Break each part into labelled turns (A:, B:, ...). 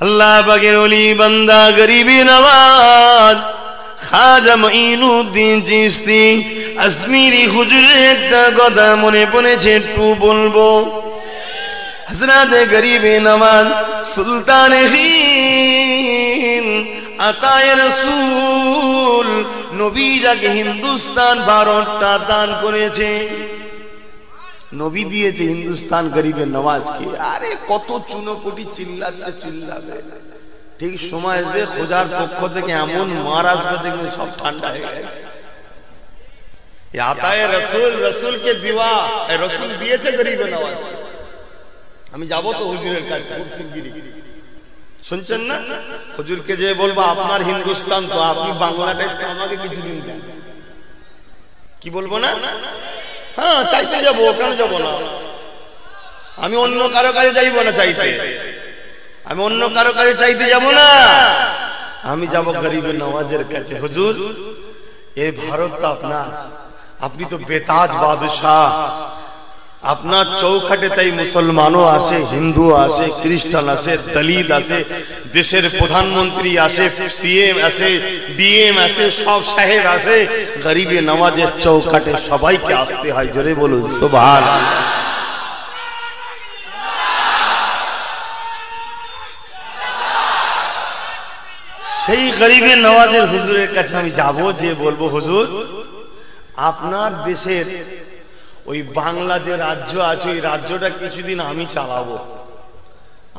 A: আল্লাহ পাকের ওলি বান্দা গরিবে নওয়াজ খাজা মঈনুদ্দিন চিশতি আজমিরি হুজুরের একটা কথা মনে পড়েছে, একটু বলবো। হযরত গরিবে নওয়াজ সুলতানে হিন্দ আতায়ে রাসূল নবী যাকে হিন্দুস্তান ভারতটা দান করেছে, নবী দিয়েছে হিন্দুস্তান গরিবে নওয়াজকে। আরে কত চুনোপুটি চিল্লাচ্ছে, চিল্লাবে, ঠিক সময় আসবে খোঁজার পক্ষ থেকে এমন মার আসবে দেখবে সব ঠান্ডা হয়ে গেছে। আতায়ে রাসূল, রাসূলকে দিওয়া, রাসূল দিয়েছে গরিবে নওয়াজকে। আমি যাব তো হুজুরের কাছে, হুজুরগিরি শুনছেন না? হুজুরকে যে বলবো আপনার হিন্দুস্তান তো, আপনি বাংলাটা একটু আমাকে কিছু দিন দেন, কি বলবো না? হ্যাঁ, চাইতে যাবো, কেন যাবো না? আমি অন্য কারো কাছে যাইবো না চাইতে, আমি অন্য কারো কাছে চাইতে যাব না, আমি যাব গরিবে নওয়াজের কাছে। হুজুর, এই ভারত তো আপনার, আপনি তো বেতাজ বাদশাহ, আপনার চৌখাটে তাই মুসলমানও আসে, হিন্দু আসে, খ্রিস্টান আসে, দলিত আসে, দেশের প্রধানমন্ত্রী আসে, সিএম আসে, ডিএম আসে, সব সাহেব আসে। গরিবে নওয়াজের চৌখাটে সবাইকে আসতে হয়, জোরে বলুন সুবহানাল্লাহ। সেই গরিবে নওয়াজের হুজুরের কাছে আমি যাব, যে বলবো হুজুর আপনার দেশের ওই বাংলা যে রাজ্য আছে, ওই রাজ্যটা কিছুদিন আমি চালাবো,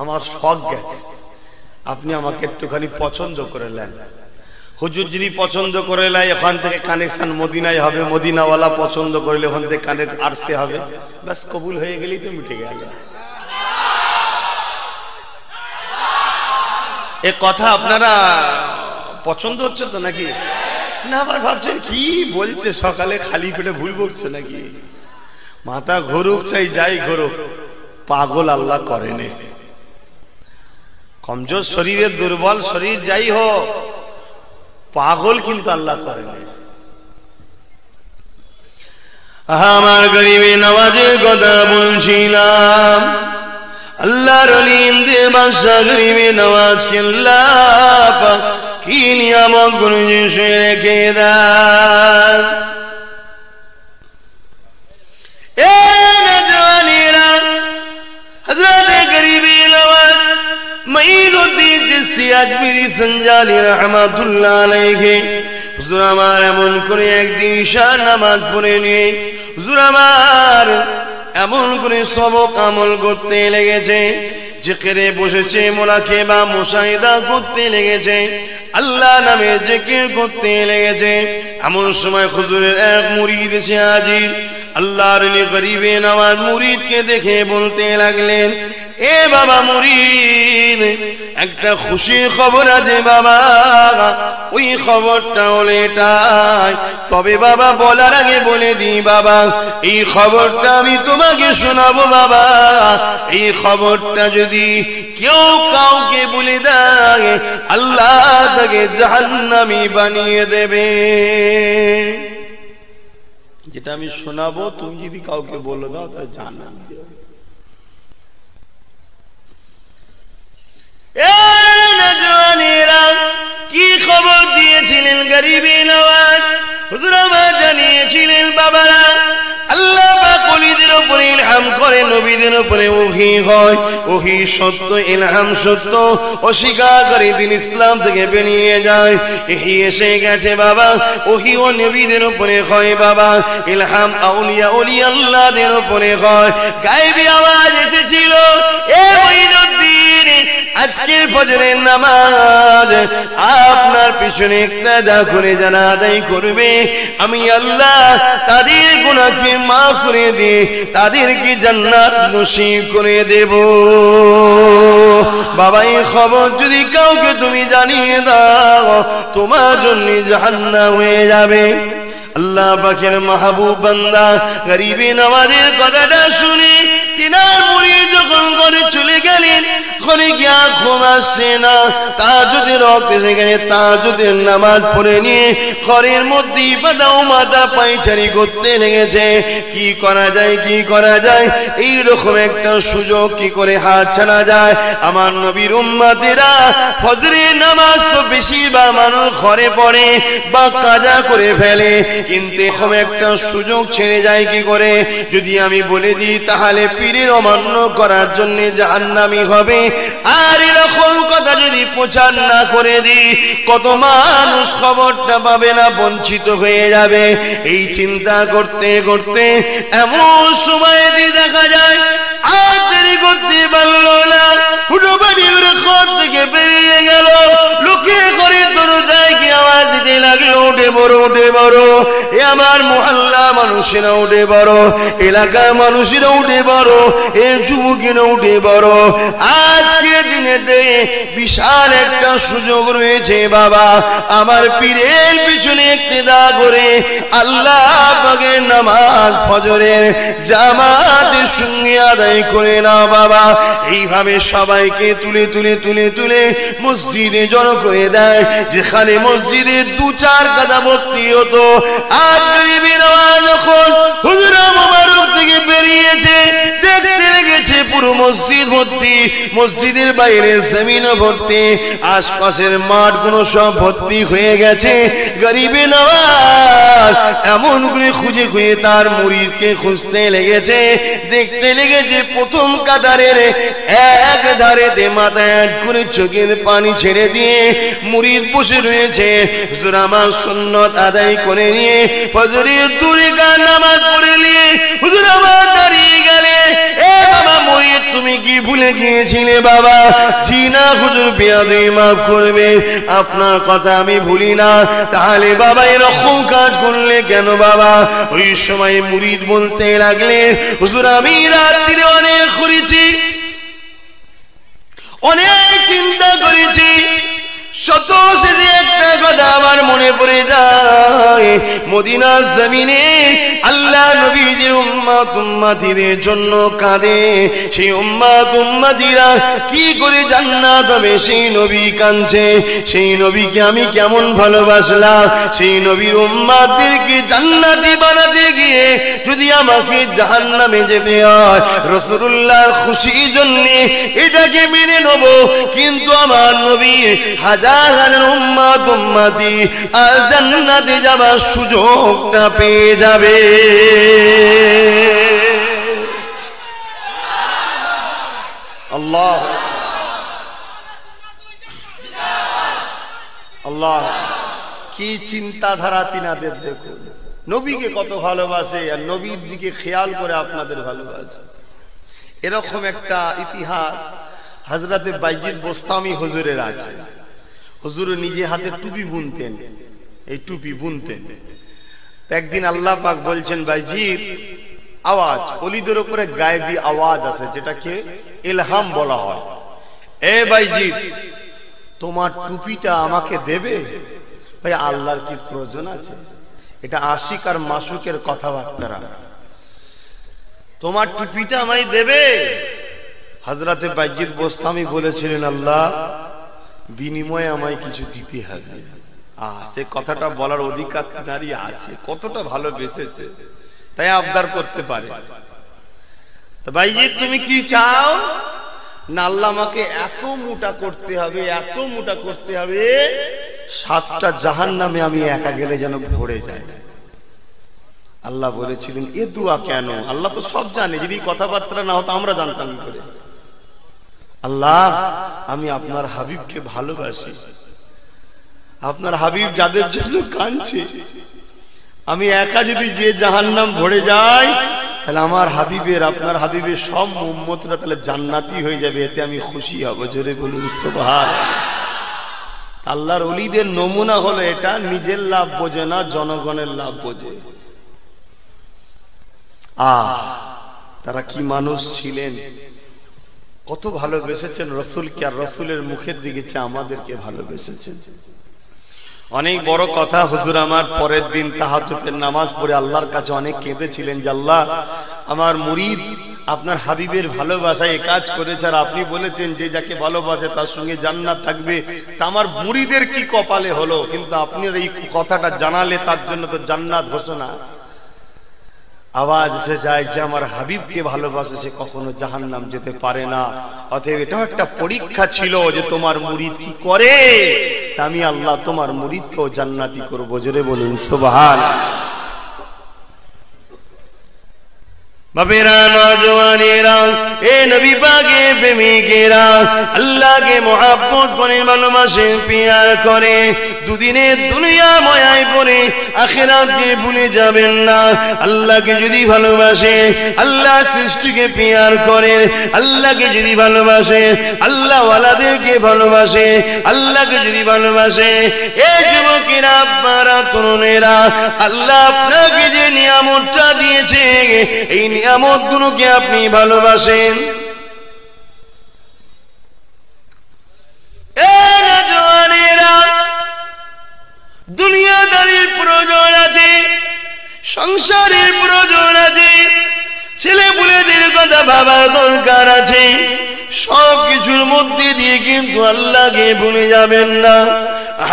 A: আমার শখ গেছে, আপনি আমাকে একটুখানি পছন্দ করে নেন। হুজুর যদি পছন্দ করে নেয়, ওখান থেকে কানেকশন মদিনায় হবে, মদিনাওয়ালা পছন্দ করলে ওখান থেকে কানেক্ট আরশে হবে, ব্যাস কবুল হয়ে গেলেই তো মিটে গেল। এ কথা আপনারা পছন্দ হচ্ছে তো নাকি না? আবার ভাবছেন কি বলছে, সকালে খালি পেটে ভুল বকছে নাকি? মাথা ঘুরুক চাই যাই ঘুরুক, পাগল আল্লাহ করেনে। কমজোর শরীরের, দুর্বল শরীর যাই হোক, পাগল কিন্তু আল্লাহ করেনে। আমার গরিবে নওয়াজের কথা বলছিলাম। আল্লাহর ওলি ইন্দে বাদশা গরিবে নওয়াজকে আল্লাহ পাক কি নিয়ামত গুলো যে রেখে দেন। হযরত গরিবে নওয়াজ মঈনুদ্দিন চিশতি আজমিরি সঞ্জালি রাহমাতুল্লাহ আলাইহি, হুজুর আমার এমন করে একদিন ঈশার নামাজ পড়ে নিয়ে হুজুর আমার এমন করে সবক আমল করতে লেগেছে, জিকিরে বসেছে, মুরাকাবা মুশাহিদা করতে লেগেছে, আল্লাহ নামে জিকির করতে লেগেছে। এমন সময় হুজুরের এক মুরিদ এসে হাজির। আল্লাহর ওলি গরিবে নওয়াজ মুরিদকে দেখে বলতে লাগলেন, এ বাবা মুরিদ, একটা খুশি খবর আছে বাবা, ওই খবরটা হলো এটাই। তবে বাবা বলার আগে বলে দিই বাবা, এই খবরটা আমি তোমাকে শোনাবো বাবা, এই খবরটা যদি কেউ কাউকে বলে দেয়, আল্লাহ তাকে জাহান্নামী বানিয়ে দেবে। যেটা আমি শোনাবো তুমি যদি কাউকে বলে দাও তাহলে জাহান্নামী দেবে। কি খবর দিয়েছিলেন গরিবে নওয়াজ? হুজুর আমার জানিয়েছিলেন বাবারা, আল্লাহ পাক ওলিদের উপরে ইলহাম করে, নবীদের উপরে ওহী হয়, ওহী সত্য, ইলহাম সত্য, অস্বীকারী দিন ইসলাম থেকে বেরিয়ে যায়। ওহী এসে গেছে বাবা, ওহী ও নবীদের উপরে হয় বাবা, ইলহাম আউলিয়া ওলি আল্লাহদের উপরে হয়। গায়েবী আওয়াজ এসেছিল, এ মঈনুদ্দিন, আজকের ফজরের নামাজ আপনার পিছনে ইক্তাদা করে যারা আদায় করবে, আমি আল্লাহ তাদের গুনাহকে মাফ করে দিয়ে তাদেরকে জান্নাত নসিব করে দেব। বাবা, এই খবর যদি কাউকে তুমি জানিয়ে দাও, তোমার জন্য জাহান্নাম হয়ে যাবে। আল্লাহ পাকের মাহবুব বান্দা গরিবে নওয়াজের কথাটা শুনে তিনার মুরিদ যখন ঘরে চলে গেলেন, ঘরে গিয়া ঘুম আসছে না, তাহাজ্জুদের ওয়াক্ত এসে গেছে, তাহাজ্জুদের নামাজ পড়ে নিয়ে ঘরের মধ্যেই বাদাও মাথা পায়চারি করতে লেগেছে। কি করা যায়, কি করা যায়, এইরকম একটা সুযোগ কি করে হাত ছাড়া যায়? আমার নবীর উম্মতেরা ফজরের নামাজ তো বেশিরভাগ মানুষ ঘরে পড়ে বা কাজা করে ফেলে, কিন্তু এরকম একটা সুযোগ ছেড়ে যায় কি করে? যদি আমি বলে দিই তাহলে পীরের অমান্য করার জন্য জাহান্নামী হবে, আর এরকম কথা যদি প্রচার না করে দিই কত মানুষ খবরটা পাবে না, বঞ্চিত হয়ে যাবে। এই চিন্তা করতে করতে এমন সময় দিয়ে দেখা যায় আর দেরি করতে পারল না, হুটো বাড়ি উড়ে ঘর থেকে বেরিয়ে গেল, লোকে করে দরজায় কি আওয়াজ দিতে লাগলো, উঠে বড়, উঠে বড়। এ আমার মহল্লা মানুষেরা উঠে বড়, এলাকার মানুষেরা উঠে বড়, এ যুবকেরা উঠে বড়। আজকে দিনেতে বিশাল একটা সুযোগ রয়েছে বাবা, আমার পীরের পিছনে ইক্তেদা করে আল্লাহ পাকের নামাজ ফজরের জামাতের সঙ্গে আদায় করে নাও বাবা। এইভাবে সবাইকে তুলে তুলে তুলে তুলে মসজিদে জড়ো করে দেয়, যেখানে মসজিদে 2-4 কাদা ভর্তি হতো। আর গরিবের আওয়াজ যখন হুজুর মোবারক থেকে বেরিয়েছে, দেখতে লেগেছে পুরো মসজিদ ভর্তি, মসজিদের বাইরে জমিনও ভর্তি, আশপাশের মাঠগুলো সব ভর্তি হয়ে গেছে। গরিবের আওয়াজ এমন করে খুঁজে খুঁজে তার মুরিদকে খুঁজতে লেগেছে, দেখতে লেগেছে প্রথম কাতারের এক ধারেতে মাথায় করে চোখের পানি ছেড়ে দিয়ে মুরিদ বসে রয়েছে। হুজুর আমার সুন্নত আদায় করে নিয়ে ফজরের 2 রাকাত নামাজ পড়ে নিয়ে হুজুর আমার দাঁড়িয়ে গেলে, এ বাবা মুরিদ তুমি কি ভুলে গিয়েছিলে বাবা? জি না হুজুর, বেয়াদবি মাফ করবে, আপনার কথা আমি ভুলি না। তাহলে বাবা এরকম কাজ করলে কেন বাবা? ওই সময় মুরিদ বলতে লাগলে, হুজুর আমি রাত্রিরে অনেক করেছি, অনেক চিন্তা করেছি, শত শেষে একটা কথা আমার মনে পড়ে যায়, মদিনার জমিনে আল্লাহ নবীজির উম্মত উম্মতিদের জন্য কাঁদে, সেই উম্মত উম্মতিরা কি করে জান্নাত হবে সেই নবী কাঁদছে। সেই নবীকে আমি কেমন ভালোবাসলাম, সেই নবীর উম্মতদেরকে জান্নাতি বানাতে গিয়ে যদি আমাকে জাহান্নামে যেতে হয়, রাসূলুল্লাহর খুশির জন্য এটাকে মেনে নেব, কিন্তু আমার নবী হাজার হাজার উম্মত উম্মতি আর জান্নাতে যাবার সুযোগটা পেয়ে যাবে। আল্লাহ আল্লাহ, কি চিন্তাধারা তিনাদের দেখুন, নবীকে কত ভালোবাসে আর নবীর দিকে খেয়াল করে আপনাদের ভালোবাসে। এরকম একটা ইতিহাস হযরতে বাইজিদ বোস্তামি হুজুরের আছে। হুজুর নিজে হাতে টুপি বুনতেন, এই টুপি বুনতেন। একদিন আল্লাহ পাক বলছেন, বাইজিদ আওয়াজ, ওলিদের উপরে গায়েবী আওয়াজ আছে যেটাকে ইলহাম বলা হয়, এ বাইজিদ তোমার টুপিটা আমাকে দেবে? ভাই আল্লাহর কি প্রয়োজন আছে? এটা আশিক আর মাসুকের কথাবার্তা। তোমার টুপিটা আমায় দেবে? হযরতে বাইজিদ বোস্তামি বলেছিলেন, আল্লাহ বিনিময়ে আমায় কিছু দিতে হবে। সে কথাটা বলার অধিকার নারী আছে, কতটা ভালোবেসেছে তাই আবদার করতে পারে। তো বাইজিদ তুমি কি চাও? না আল্লাহ আমাকে এত মোটা করতে হবে, এত মোটা করতে হবে, 7টা জাহান্নামে আমি একা গেলে যেন ভরে যায়। আল্লাহ বলেছিলেন, এ দোয়া কেন? আল্লাহ তো সব জানে, যদি কথাবার্তা না হতো আমরা জানতাম করে। আল্লাহ আমি আপনার হাবিবকে ভালোবাসি, আপনার হাবিব যাদের জন্য কাঁদছে, আমি একা যদি যে জাহান্নাম ভরে যাই তাহলে আমার হাবিবের, আপনার হাবিবের সব উম্মতরা তাহলে জান্নাতি হয়ে যাবে, এতে আমি খুশি হব। জোরে বলুন সুবহানাল্লাহ। আল্লাহর ওলিদের নমুনা হলো এটা, নিজের লাভ বোঝে না, জনগণের লাভ বোঝে। তারা কি মানুষ ছিলেন, কত ভালোবেসেছেন রাসূলকে, আর রাসূলের মুখের দিকে চেয়ে আমাদেরকে ভালোবেসেছেন। অনেক বড় কথা, হুজুর আমার পরের দিন তাহাজ্জুদের নামাজ পড়ে আল্লাহর কাছে অনেক কেঁদেছিলেন যে আল্লাহ আমার মুরিদ আপনার হাবিবের ভালোবাসায় কাজ করেছে আর আপনি বলেছেন যে যাকে ভালোবাসে তার সঙ্গে জান্নাত থাকবে, তা আমার মুরিদের কি কপালে হলো। কিন্তু আপনি এই কথাটা জানালে তার জন্য তো জান্নাত ঘোষণা। আওয়াজ এসে যায় যে আমার হাবিবকে ভালোবাসে সে কখনো জাহান্নাম যেতে পারে না। অতএব এটাও একটা পরীক্ষা ছিল যে তোমার মুরিদ কি করে, তা আমি আল্লাহ তোমার মুরিদকেও জান্নাতি করব। জোরে বলুন সুবহানাল্লাহ। বাবেরা নওজওয়ানেরা, এ নবী পাকে প্রেমিকেরা, আল্লাহকে মহব্বত করে ভালোবাসে পিয়ার করে, দুদিনের দুনিয়া মায়ায় পড়ে আখিরাতকে ভুলে যাবেন না। আল্লাহকে যদি ভালোবাসে, আল্লাহ সৃষ্টিকে পিয়ার করে, আল্লাহকে যদি ভালোবাসে, আল্লাহ ওয়ালাদেরকে ভালোবাসে, আল্লাহকে যদি ভালোবাসে, এ যুবকেরা আপনারা তরুণেরা, আল্লাহ আপনাকে যে নিয়ামতটা দিয়েছে এই নিয়ামত গুলোকে আপনি ভালোবাসেন। দুনিয়াদারির প্রয়োজন আছে, সংসারের প্রয়োজন আছে, ছেলে পুলেদের কথা ভাবার দরকার আছে। সব কিছুর মধ্যে দিয়ে কিন্তু আল্লাহকে ভুলে যাবেন না।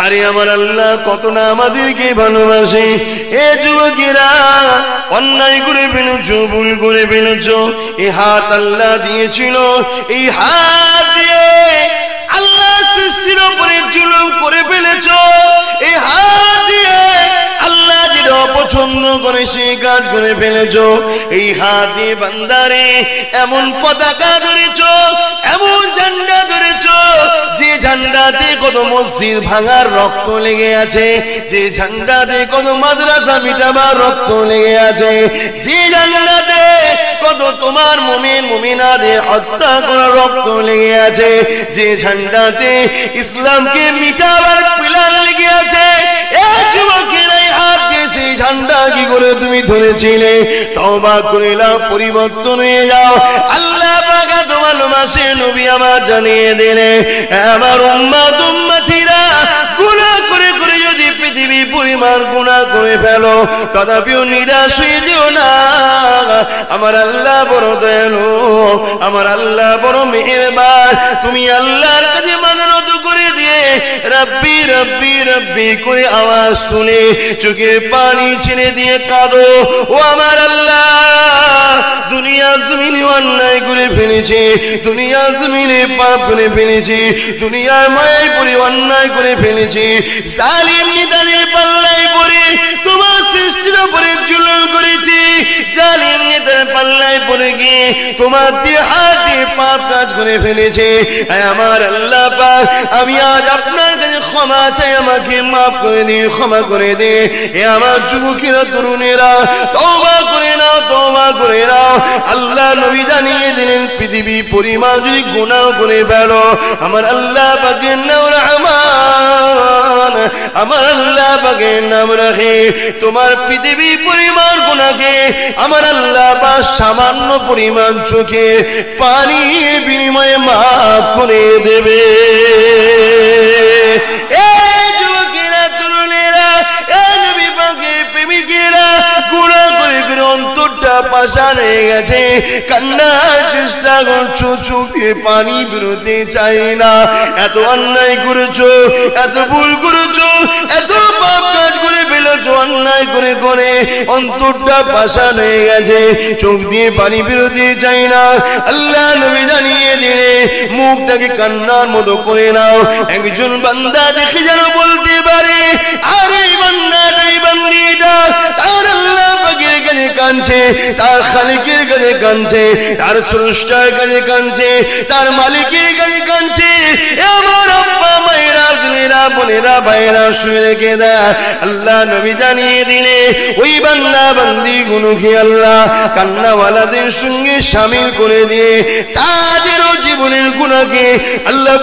A: আরে আমার আল্লাহ কত না আমাদেরকে ভালোবাসে। এ যুবকেরা, অন্যায় করে ফেলেছো, ভুল করে ফেলেছো, এই হাত আল্লাহ দিয়েছিল, এই হাত দিয়ে আল্লাহ সৃষ্টির উপরে জুলুম করে ফেলেছো। এই হাত দিয়ে আল্লাহ যেটা অপছন্দ করে সেই কাজ করে ফেলেছো। এই হাত দিয়ে বান্দারে এমন পতাকা ধরেছো, এমন ঝান্ডা ধরেছো, যে ঝান্ডাতে কত মসজিদ ভাঙার রক্ত লেগে আছে, যে ঝান্ডাতে কত মাদ্রাসা মিটাবার রক্ত লেগে আছে, যে ঝান্ডাতে কত তোমার মুমিন মুমিনাদের হত্যা করার রক্ত লেগে আছে, যে ঝান্ডাতে ইসলামকে মিটাবার প্ল্যান লেগে আছে। এই যুবকেরা, এই হাতকে সেই ঝান্ডা কি করে তুমি ধরেছিলে? তওবা করে নাও, পরিবর্তন হয়ে যাও। আল্লাহ পাক তোমার ভালোবাসে নবী আমার জানিয়ে দিলে, আমার উম্মত উম্মতিরা গুনাহ করে করে যদি পৃথিবী পরিমাণ গুনাহ করে ফেলো, তথাপিও নিরাশ হয়ে যেও না। আমার আল্লাহ বড় দয়ালু, আমার আল্লাহ বড় মেহেরবান। তুমি আল্লাহর কাছে মানত করে দিয়ে রব্বি রব্বি রব্বি করে আওয়াজ তুলে চোখের পানি ছেড়ে দিয়ে কাঁদো। ও আমার আল্লাহ, দুনিয়া জমিনে অন্যায় করে ফেলেছি, দুনিয়া জমিনে পাপ করে ফেলেছি, দুনিয়ার মায়ায় পড়ে অন্যায় করে ফেলেছি, জালিম নেতাদের পাল্লায় পড়ে তোমার সৃষ্টির উপরে জুলুম করেছি, জালিম নেতার পাল্লায় পড়ে গিয়ে তোমার দিয়ে হাত দিয়ে পাপ কাজ করে ফেলেছে। আমার আল্লাহ পাক, আমি আজ আপনার কাছে ক্ষমা চাই, আমাকে মাফ করে দিয়ে ক্ষমা করে দে। এ আমার যুবকেরা তরুণেরা, তওবা করে নাও, তওবা করে নাও। আল্লাহ নবী জানিয়ে দিলেন, পৃথিবী পরিমাণ যদি গুনাহ করে ফেলো, আমার আল্লাহ পাকের নাম রহমান, আমার আল্লাহ পাকের নাম রাখে, তোমার পৃথিবী পরিমাণ গুনাহকে আমার আল্লাহ পাক সামান্য পরিমাণ চোখে পানির বিনিময়ে মাফ করে দেবে। এই যুবকেরা তরুণেরা, এই নবী পাকের প্রেমিকেরা, গুনাহ করে করে অন্তরটা পাষাণ হয়ে গেছে, কান্নার চেষ্টা করছো, চোখ দিয়ে পানি বেরোতে চাই না। এত অন্যায় করেছো, এত ভুল করেছো, এত পাপ কাজ করে ফেলেছো, অন্যায় করে করে অন্তরটা পাষাণ হয়ে গেছে, চোখ দিয়ে পানি বেরোতে চাই না। আল্লাহ নবী জানিয়ে দিলে, মুখটাকে কান্নার মতো করে নাও। একজন বান্দা দেখে যেন বলতে পারে, আরে বান্দাটা, এই বান্দিটা তার আল্লাহ পাকের কাছে কাঁদছে, তার খালিকের কাছে কাঁদছে, তার স্রষ্টার কাছে কাঁদছে, তার মালিকের কাছে কাঁদছে। আমার আব্বা মায়েরা, ছেলেরা, বোনেরা, ভাইয়েরা শুয়ে রেখে দেয়। আল্লাহ নবী জানিয়ে দিলে, ওই বান্দা বান্দি গুলোকে আল্লাহ কান্নাওয়ালাদের সঙ্গে শামিল করে দিয়ে তাদেরও জীবনের গুনাহকে আল্লাহ